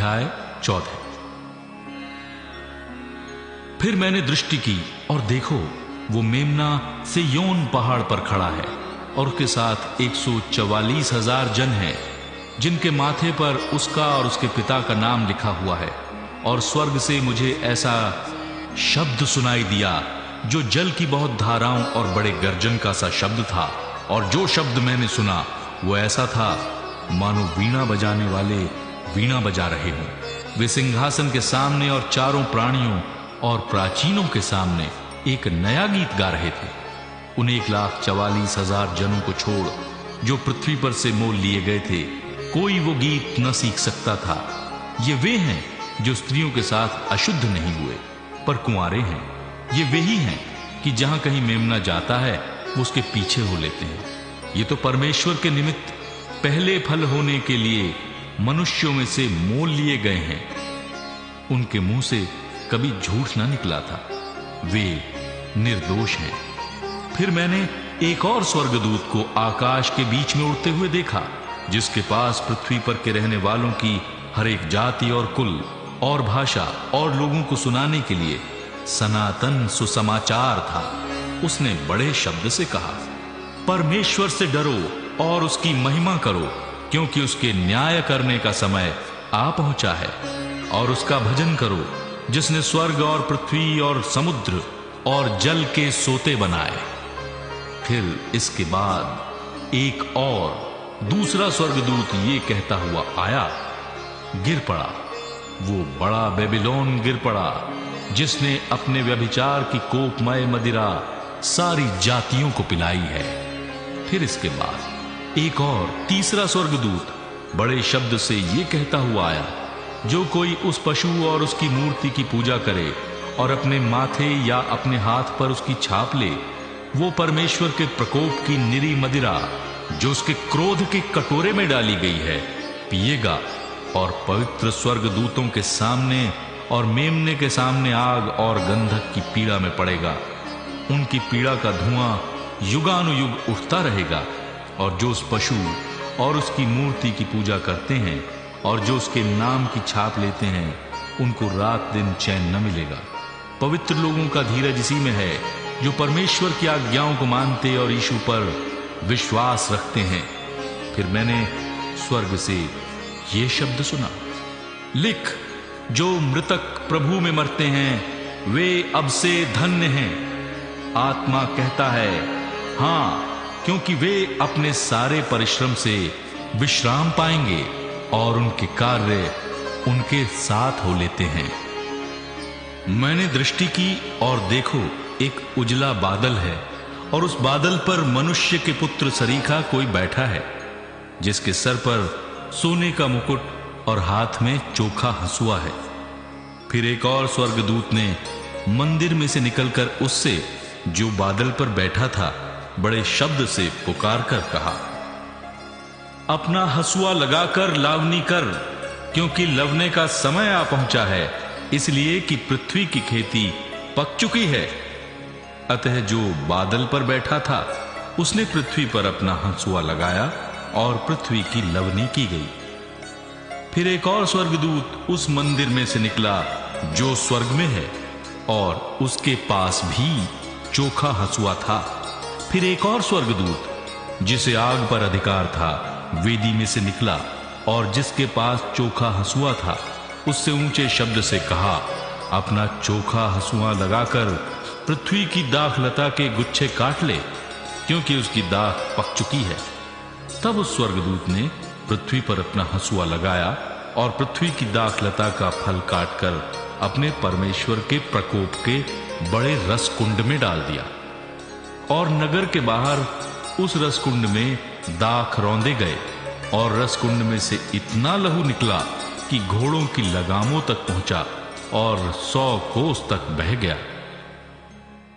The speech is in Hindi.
अध्याय 14। फिर मैंने दृष्टि की और देखो, वो मेमना सिय्योन पहाड़ पर खड़ा है और उसके साथ 144,000 जन हैं, जिनके माथे पर उसका और उसके पिता का नाम लिखा हुआ है। और स्वर्ग से मुझे ऐसा शब्द सुनाई दिया जो जल की बहुत धाराओं और बड़े गर्जन का सा शब्द था। और जो शब्द मैंने सुना वो ऐसा था मानो वीणा बजाने वाले वीणा बजा रहे हों। वे सिंहासन के सामने और चारों प्राणियों और प्राचीनों के सामने एक नया गीत गा रहे थे। उन 1,44,000 जनों को छोड़ जो पृथ्वी पर से मोल लिए गए थे, कोई वो गीत न सीख सकता था। ये वे हैं जो स्त्रियों के साथ अशुद्ध नहीं हुए पर कुंवारे हैं। ये वे ही हैं कि जहां कहीं मेमना जाता है वो उसके पीछे हो लेते हैं। ये तो परमेश्वर के निमित्त पहले फल होने के लिए मनुष्यों में से मोल लिए गए हैं। उनके मुंह से कभी झूठ ना निकला था, वे निर्दोष हैं। फिर मैंने एक और स्वर्गदूत को आकाश के बीच में उड़ते हुए देखा, जिसके पास पृथ्वी पर के रहने वालों की हर एक जाति और कुल और भाषा और लोगों को सुनाने के लिए सनातन सुसमाचार था। उसने बड़े शब्द से कहा, परमेश्वर से डरो और उसकी महिमा करो, क्योंकि उसके न्याय करने का समय आ पहुंचा है। और उसका भजन करो जिसने स्वर्ग और पृथ्वी और समुद्र और जल के सोते बनाए। फिर इसके बाद एक और दूसरा स्वर्गदूत ये कहता हुआ आया, गिर पड़ा, वो बड़ा बेबीलोन गिर पड़ा, जिसने अपने व्यभिचार की कोपमय मदिरा सारी जातियों को पिलाई है। फिर इसके बाद एक और तीसरा स्वर्गदूत बड़े शब्द से ये कहता हुआ आया, जो कोई उस पशु और उसकी मूर्ति की पूजा करे और अपने माथे या अपने हाथ पर उसकी छाप ले, वो परमेश्वर के प्रकोप की निरी मदिरा जो उसके क्रोध के कटोरे में डाली गई है पिएगा, और पवित्र स्वर्गदूतों के सामने और मेमने के सामने आग और गंधक की पीड़ा में पड़ेगा। उनकी पीड़ा का धुआं युगानुयुग उठता रहेगा। और जो उस पशु और उसकी मूर्ति की पूजा करते हैं और जो उसके नाम की छाप लेते हैं, उनको रात दिन चैन न मिलेगा। पवित्र लोगों का धीरज इसी में है जो परमेश्वर की आज्ञाओं को मानते और यीशु पर विश्वास रखते हैं। फिर मैंने स्वर्ग से ये शब्द सुना, लिख, जो मृतक प्रभु में मरते हैं वे अब से धन्य हैं। आत्मा कहता है, हां, क्योंकि वे अपने सारे परिश्रम से विश्राम पाएंगे और उनके कार्य उनके साथ हो लेते हैं। मैंने दृष्टि की और देखो, एक उजला बादल है और उस बादल पर मनुष्य के पुत्र सरीखा कोई बैठा है, जिसके सर पर सोने का मुकुट और हाथ में चोखा हंसुआ है। फिर एक और स्वर्गदूत ने मंदिर में से निकलकर उससे जो बादल पर बैठा था बड़े शब्द से पुकार कर कहा, अपना हंसुआ लगाकर लावनी कर, क्योंकि लवने का समय आ पहुंचा है, इसलिए कि पृथ्वी की खेती पक चुकी है। अतः जो बादल पर बैठा था उसने पृथ्वी पर अपना हंसुआ लगाया और पृथ्वी की लवनी की गई। फिर एक और स्वर्गदूत उस मंदिर में से निकला जो स्वर्ग में है, और उसके पास भी चोखा हंसुआ था। फिर एक और स्वर्गदूत जिसे आग पर अधिकार था वेदी में से निकला, और जिसके पास चोखा हंसुआ था उससे ऊंचे शब्द से कहा, अपना चोखा हंसुआ लगाकर पृथ्वी की दाखलता के गुच्छे काट ले, क्योंकि उसकी दाख पक चुकी है। तब उस स्वर्गदूत ने पृथ्वी पर अपना हंसुआ लगाया और पृथ्वी की दाखलता का फल काटकर अपने परमेश्वर के प्रकोप के बड़े रसकुंड में डाल दिया। और नगर के बाहर उस रसकुंड में दाख रौंदे गए, और रसकुंड में से इतना लहू निकला कि घोड़ों की लगामों तक पहुंचा और 100 कोस तक बह गया।